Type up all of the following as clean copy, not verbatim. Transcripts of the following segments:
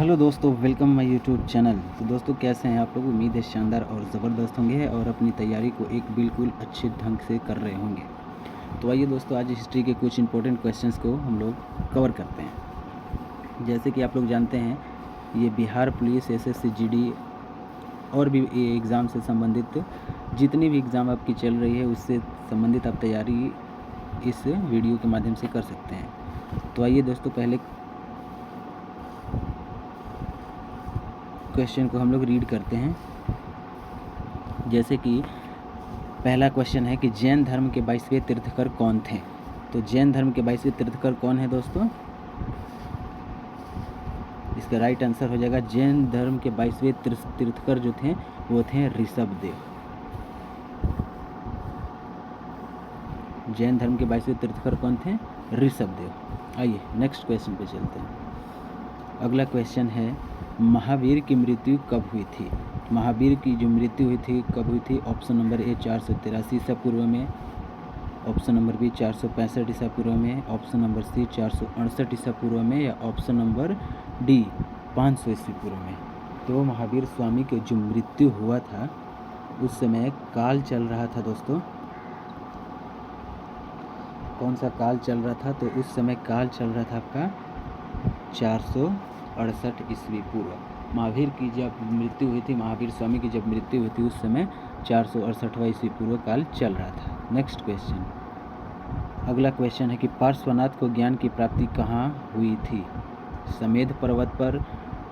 Hello दोस्तों, welcome my YouTube channel. तो दोस्तों कैसे हैं आप लोग? उम्मीद है शानदार और ज़बरदस्त होंगे और अपनी तैयारी को एक बिल्कुल अच्छे ढंग से कर रहे होंगे। तो आइए दोस्तों, आज हिस्ट्री के कुछ इंपॉर्टेंट क्वेश्चंस को हम लोग कवर करते हैं। जैसे कि आप लोग जानते हैं, ये बिहार पुलिस, एसएससी, जीडी और भी एग्ज़ाम से संबंधित जितनी भी एग्ज़ाम आपकी चल रही है उससे संबंधित आप तैयारी इस वीडियो के माध्यम से कर सकते हैं। तो आइए दोस्तों, पहले क्वेश्चन को हम लोग रीड करते हैं। जैसे कि पहला क्वेश्चन है कि जैन धर्म के 22वें तीर्थकर कौन थे? तो जैन धर्म के 22वें तीर्थकर कौन है दोस्तों? इसका राइट आंसर हो जाएगा जैन धर्म के 22वें तीर्थकर जो थे वो थे ऋषभदेव। जैन धर्म के 22वें तीर्थकर कौन थे? ऋषभदेव। आइए नेक्स्ट क्वेश्चन पे चलते हैं। अगला क्वेश्चन है, महावीर की मृत्यु कब हुई थी? महावीर की जो मृत्यु हुई थी कब हुई थी? ऑप्शन नंबर ए 483 ईसा पूर्व में, ऑप्शन नंबर बी 465 ईसा पूर्व में, ऑप्शन नंबर सी 468 ईसा पूर्व में, या ऑप्शन नंबर डी 500 ईसा पूर्व में। तो महावीर स्वामी की जो मृत्यु हुआ था उस समय काल चल रहा था दोस्तों। कौन सा काल चल रहा था? तो उस समय काल चल रहा था आपका 468 ईस्वी पूर्व। महावीर की जब मृत्यु हुई थी, महावीर स्वामी की जब मृत्यु हुई थी उस समय 468वां ईस्वी पूर्व काल चल रहा था। नेक्स्ट क्वेश्चन, अगला क्वेश्चन है कि पार्श्वनाथ को ज्ञान की प्राप्ति कहाँ हुई थी? समेध पर्वत पर,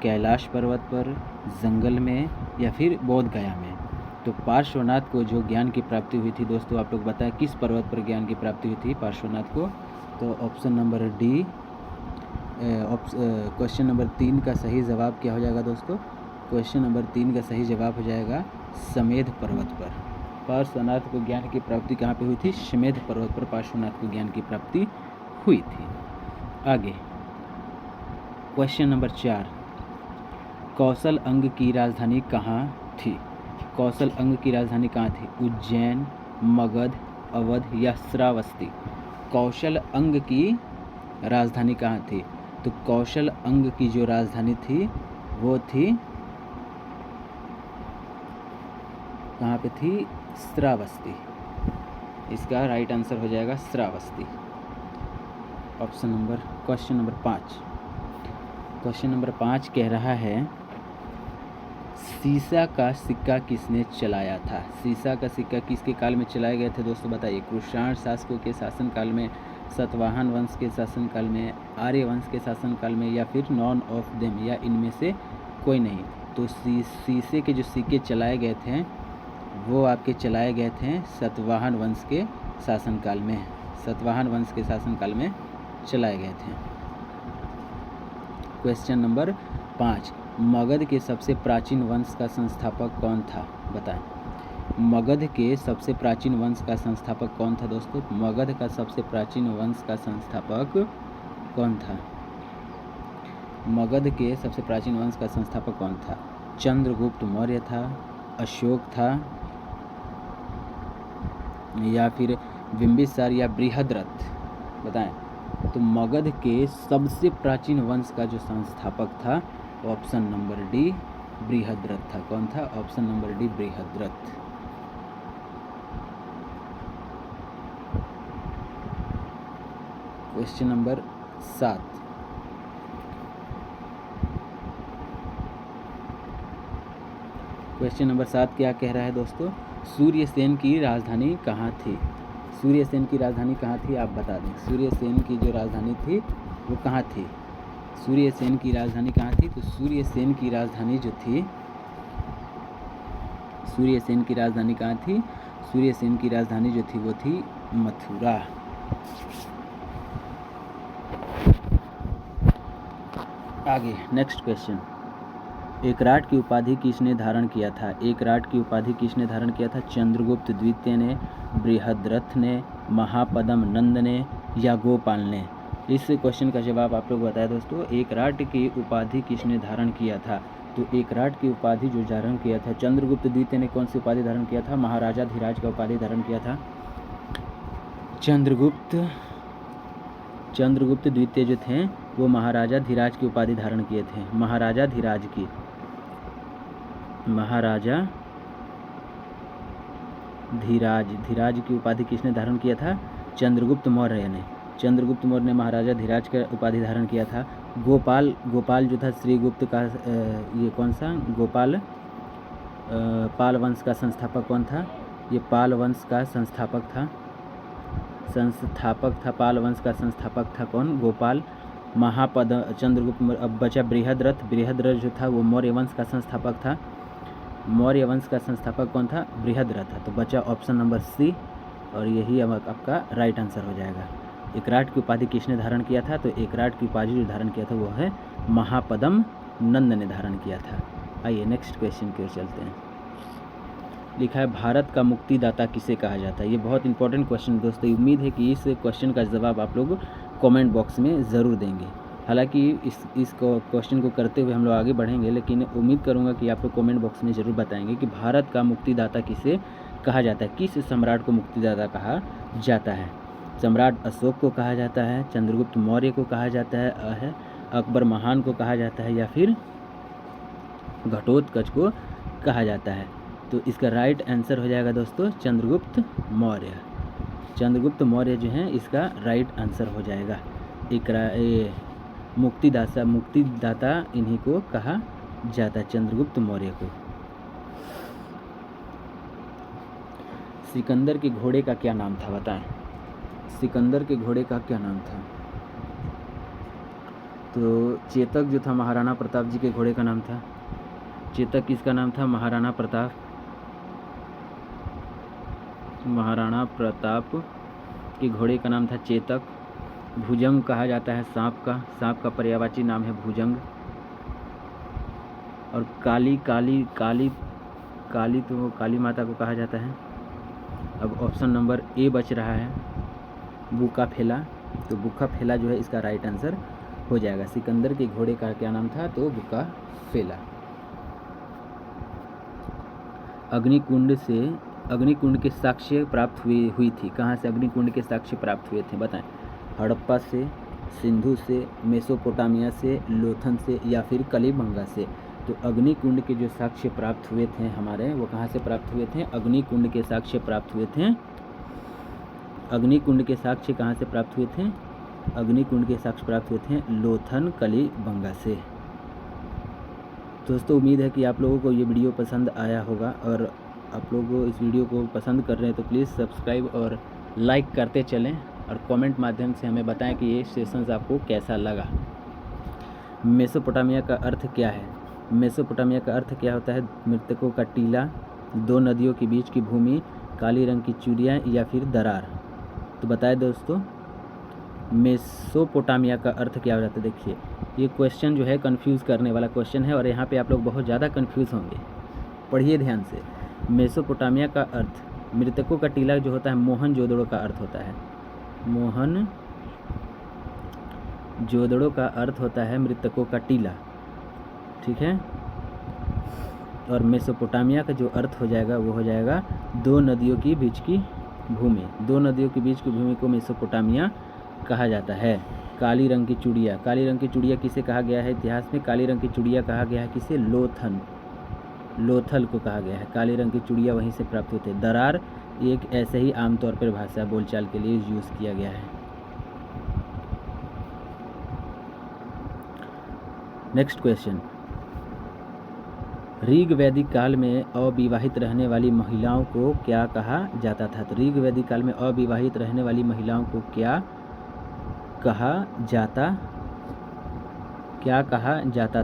कैलाश पर्वत पर, जंगल में, या फिर बोध गया में? तो पार्श्वनाथ को जो ज्ञान की प्राप्ति हुई थी दोस्तों, आप लोग बताएं किस पर्वत पर ज्ञान की प्राप्ति हुई थी पार्श्वनाथ को? तो option number D, question number 3 का सही जवाब क्या हो जाएगा दोस्तों? क्वेश्चन नंबर 3 का सही जवाब हो जाएगा समेध पर्वत पर। पार्श्वनाथ को ज्ञान की प्राप्ति कहाँ पे हुई थी? समेध पर्वत पर पार्श्वनाथ को ज्ञान की प्राप्ति हुई थी। आगे क्वेश्चन नंबर 4, कौशल अंग की राजधानी कहाँ थी? कौशल अंग की राजधानी कहाँ थी? उज्जैन, मगध, अवध या श्रावस्ती? कौशल अंग की राजधानी कहाँ थी? तो कौशल अंग की जो राजधानी थी वो थी कहाँ पे थी? श्रावस्ती। इसका राइट आंसर हो जाएगा Shravasti. Option number, question number 5। Question number 5 कह रहा है, सीसा का सिक्का किसने चलाया था? सीसा का सिक्का किसके काल में चलाए गए थे दोस्तों? बताइए। कुषाण शासकों के शासनकाल में, सातवाहन वंश के शासनकाल में, आर्य वंश के शासनकाल में, या फिर नॉन ऑफ देम, या इनमें से कोई नहीं? तो सीसे के जो सिक्के चलाए गए थे वो आपके चलाए गए थे सातवाहन वंश के शासनकाल में। सातवाहन वंश के शासनकाल में चलाए गए थे। क्वेश्चन नंबर 5, मगध के सबसे प्राचीन वंश का संस्थापक कौन था? बताएं। मगध के सबसे प्राचीन वंश का संस्थापक कौन था दोस्तों? मगध का सबसे प्राचीन वंश का संस्थापक कौन था? मगध के सबसे प्राचीन वंश का संस्थापक कौन था? चंद्रगुप्त मौर्य था, अशोक था, या फिर बिंबिसार या बृहद्रथ? बताएं। तो मगध के सबसे प्राचीन वंश का जो संस्थापक था ऑप्शन नंबर डी बृहद्रथ था। कौन था? Option number D Brihadratha. Question number 7, question number 7 क्या कह रहा है दोस्तों? सूर्यसेन की राजधानी कहाँ थी? सूर्यसेन की राजधानी कहाँ थी आप बता दें। सूर्यसेन की जो राजधानी थी वो कहाँ थी? सूर्यसेन की राजधानी कहाँ थी? तो सूर्यसेन की राजधानी जो थी, सूर्यसेन की राजधानी कहाँ थी? सूर्यसेन की राजधानी जो थी वो थी मथुरा। आगे नेक्स्ट क्वेश्चन, एकराट की उपाधि किसने धारण किया था? एकराट की उपाधि किसने धारण किया था? चंद्रगुप्त द्वितीय ने, बृहद्रथ ने, महापद्म नंद ने, या गोपाल ने? इस क्वेश्चन का जवाब आप लोग बताएं दोस्तों। एकराट की उपाधि किसने धारण किया था? तो एकराट की उपाधि जो धारण किया था, चंद्रगुप्त द्वितीय ने कौन सी उपाधि धारण किया था? महाराजा धीराज का उपाधि धारण किया था। चंद्रगुप्त द्वितीय जो थे वो महाराजा धीराज की उपाधि धारण किए थे? महाराजा धीराज की धीराज की उपाधि किसने धारण किया था? चंद्रगुप्त मौर्य ने। चंद्रगुप्त मौर्य ने महाराजा धीराज का उपाधि धारण किया था। गोपाल जो था श्रीगुप्त का ये कौन सा पाल वंश का संस्थापक कौन था? ये पाल वंश का संस्थापक था पाल वंश का संस्थापक था कौन? गोपाल। महापद चंद्रगुप्त मौर्य। अब बचा बृहद्रथ जो था वो मौर्य वंश का संस्थापक था। मौर्य वंश का संस्थापक कौन था? बृहद्रथ। तो बचा ऑप्शन नंबर सी और यही अब आपका राइट आंसर हो जाएगा। एकराट की उपाधि किसने धारण किया था? तो एकराट की उपाधि जो धारण किया था वो है महापदम नंद ने धारण किया था। आइए नेक्स्ट क्वेश्चन की ओर चलते हैं। लिखा है भारत का मुक्तिदाता किसे कहा जाता है? ये बहुत इंपॉर्टेंट क्वेश्चन दोस्तों। उम्मीद है कि इस क्वेश्चन का जवाब आप लोग कमेंट बॉक्स में ज़रूर देंगे। हालांकि इस क्वेश्चन को करते हुए हम लोग आगे बढ़ेंगे, लेकिन उम्मीद करूंगा कि आप लोग कमेंट बॉक्स में ज़रूर बताएंगे कि भारत का मुक्तिदाता किसे कहा जाता है। किस सम्राट को मुक्तिदाता कहा जाता है? सम्राट अशोक को कहा जाता है, चंद्रगुप्त मौर्य को कहा जाता है, अकबर महान को कहा जाता है, या फिर घटोत्कच को कहा जाता है? तो इसका राइट आंसर हो जाएगा दोस्तों चंद्रगुप्त मौर्य। चंद्रगुप्त मौर्य जो है इसका राइट आंसर हो जाएगा। मुक्तिदाता इन्हीं को कहा जाता है, चंद्रगुप्त मौर्य को। सिकंदर के घोड़े का क्या नाम था? बताएं, सिकंदर के घोड़े का क्या नाम था? तो चेतक जो था महाराणा प्रताप जी के घोड़े का नाम था। चेतक किसका नाम था? महाराणा प्रताप के घोड़े का नाम था चेतक। भुजंग कहा जाता है सांप का पर्यायवाची नाम है भुजंग। और काली तो काली माता को कहा जाता है। अब ऑप्शन नंबर ए बच रहा है बुका फेला। तो बुका फेला जो है इसका राइट आंसर हो जाएगा। सिकंदर के घोड़े का क्या नाम था? तो बुका फेला। अग्निकुंड के साक्ष्य प्राप्त हुई थी। कहाँ से अग्निकुंड के साक्ष्य प्राप्त हुए थे? बताएं। हड़प्पा से, सिंधु से, मेसोपोटामिया से, लोथन से, या फिर कलिबंगा से? तो अग्निकुंड के जो साक्ष्य प्राप्त हुए थे हमारे, वो कहाँ से प्राप्त हुए थे? अग्निकुंड के साक्ष्य प्राप्त हुए थे। अग्निकुंड के साक्ष्य कहाँ से प्राप्त हुए थे? अग्निकुंड के साक्ष्य प्राप्त हुए थे लोथन कलिबंगा से। दोस्तों उम्मीद है कि आप लोगों को ये वीडियो पसंद आया होगा, और आप लोग इस वीडियो को पसंद कर रहे हैं तो प्लीज़ सब्सक्राइब और लाइक करते चलें, और कमेंट माध्यम से हमें बताएं कि ये सेशंस आपको कैसा लगा। मेसोपोटामिया का अर्थ क्या है? मेसोपोटामिया का अर्थ क्या होता है? मृतकों का टीला, दो नदियों के बीच की भूमि, काली रंग की चूड़ियाँ, या फिर दरार? तो बताए दोस्तों मेसोपोटामिया का अर्थ क्या हो जाता है? देखिए ये क्वेश्चन जो है कंफ्यूज करने वाला क्वेश्चन है, और यहाँ पे आप लोग बहुत ज़्यादा कंफ्यूज होंगे। पढ़िए ध्यान से। मेसोपोटामिया का अर्थ, मृतकों का टीला जो होता है मोहनजोदड़ो का अर्थ होता है। मोहनजोदड़ो का अर्थ होता है मृतकों का टीला, ठीक है। और मेसोपोटामिया का जो अर्थ हो जाएगा वो हो जाएगा दो नदियों के बीच की भूमि। दो नदियों के बीच की भूमि को मेसोपोटामिया कहा जाता है। काली रंग की चूड़िया किसे कहा गया है? इतिहास में काली रंग की चूड़िया कहा गया है किसे? लोथल को कहा गया है। काली रंग की चूड़िया वहीं से प्राप्त होते हैं। दरार एक ऐसे ही आमतौर पर भाषा बोलचाल के लिए यूज़ किया गया है। नेक्स्ट क्वेश्चन, ऋग वैदिक काल में अविवाहित रहने वाली महिलाओं को क्या कहा जाता था? तो ऋग वैदिक काल में अविवाहित रहने वाली महिलाओं को क्या कहा जाता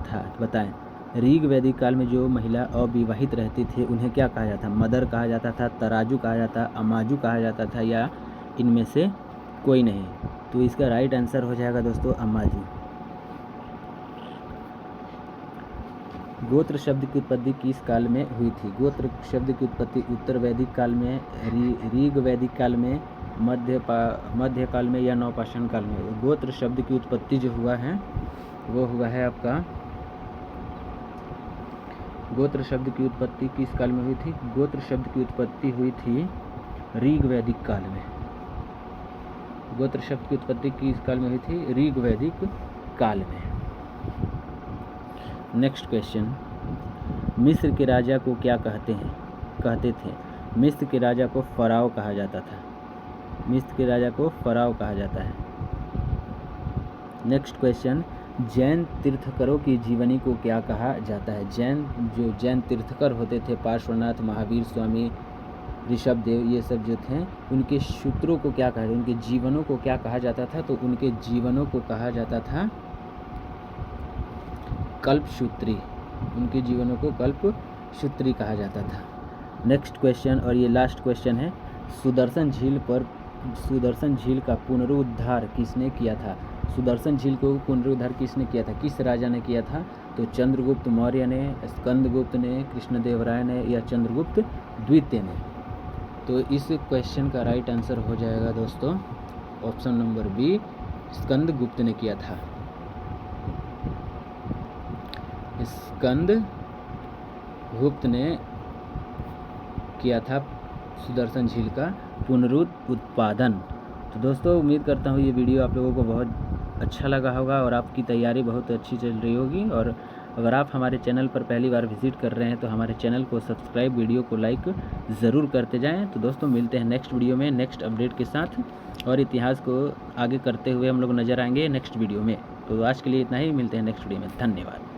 था? बताएं। ऋग वैदिक काल में जो महिला अविवाहित रहती थी उन्हें क्या कहा जाता? मदर कहा जाता था, तराजू कहा जाता, अमाजू कहा जाता था, या इनमें से कोई नहीं? तो इसका राइट आंसर हो जाएगा दोस्तों अमाजू। गोत्र शब्द की उत्पत्ति किस काल में हुई थी? गोत्र शब्द की उत्पत्ति उत्तर वैदिक काल में, ऋग वैदिक काल में, मध्य काल में, या नवपाषाण काल में? गोत्र शब्द की उत्पत्ति जो हुआ है वो हुआ है आपका, गोत्र शब्द की उत्पत्ति किस काल में हुई थी? गोत्र शब्द की उत्पत्ति हुई थी ऋग वैदिक काल में। गोत्र शब्द की उत्पत्ति किस काल में हुई थी? ऋग वैदिक काल में। नेक्स्ट क्वेश्चन, मिस्र के राजा को क्या कहते थे? मिस्र के राजा को फ़राओ कहा जाता था। मिस्र के राजा को फ़राओ कहा जाता है। नेक्स्ट क्वेश्चन, जैन तीर्थकरों की जीवनी को क्या कहा जाता है? जैन तीर्थकर होते थे, पार्श्वनाथ, महावीर स्वामी, ऋषभदेव, ये सब जो थे, उनके सूत्रों को क्या कहा, उनके जीवनों को क्या कहा जाता था? तो उनके जीवनों को कहा जाता था कल्पसूत्री। उनके जीवनों को कल्पसूत्री कहा जाता था। नेक्स्ट क्वेश्चन और ये लास्ट क्वेश्चन है, सुदर्शन झील का पुनरुद्धार किसने किया था? सुदर्शन झील को पुनरुद्धार किसने किया था? किस राजा ने किया था? तो चंद्रगुप्त मौर्य ने, स्कंदगुप्त ने, कृष्णदेवराय ने या चंद्रगुप्त द्वितीय ने। तो इस क्वेश्चन का राइट आंसर हो जाएगा दोस्तों ऑप्शन नंबर बी, स्कंदगुप्त ने किया था। स्कंदगुप्त ने किया था सुदर्शन झील का पुनरुत्पादन। तो दोस्तों उम्मीद करता हूँ ये वीडियो आप लोगों को बहुत अच्छा लगा होगा और आपकी तैयारी बहुत अच्छी चल रही होगी। और अगर आप हमारे चैनल पर पहली बार विजिट कर रहे हैं तो हमारे चैनल को सब्सक्राइब, वीडियो को लाइक ज़रूर करते जाएं। तो दोस्तों मिलते हैं नेक्स्ट वीडियो में नेक्स्ट अपडेट के साथ, और इतिहास को आगे करते हुए हम लोग नज़र आएंगे नेक्स्ट वीडियो में। तो आज के लिए इतना ही, मिलते हैं नेक्स्ट वीडियो में। धन्यवाद।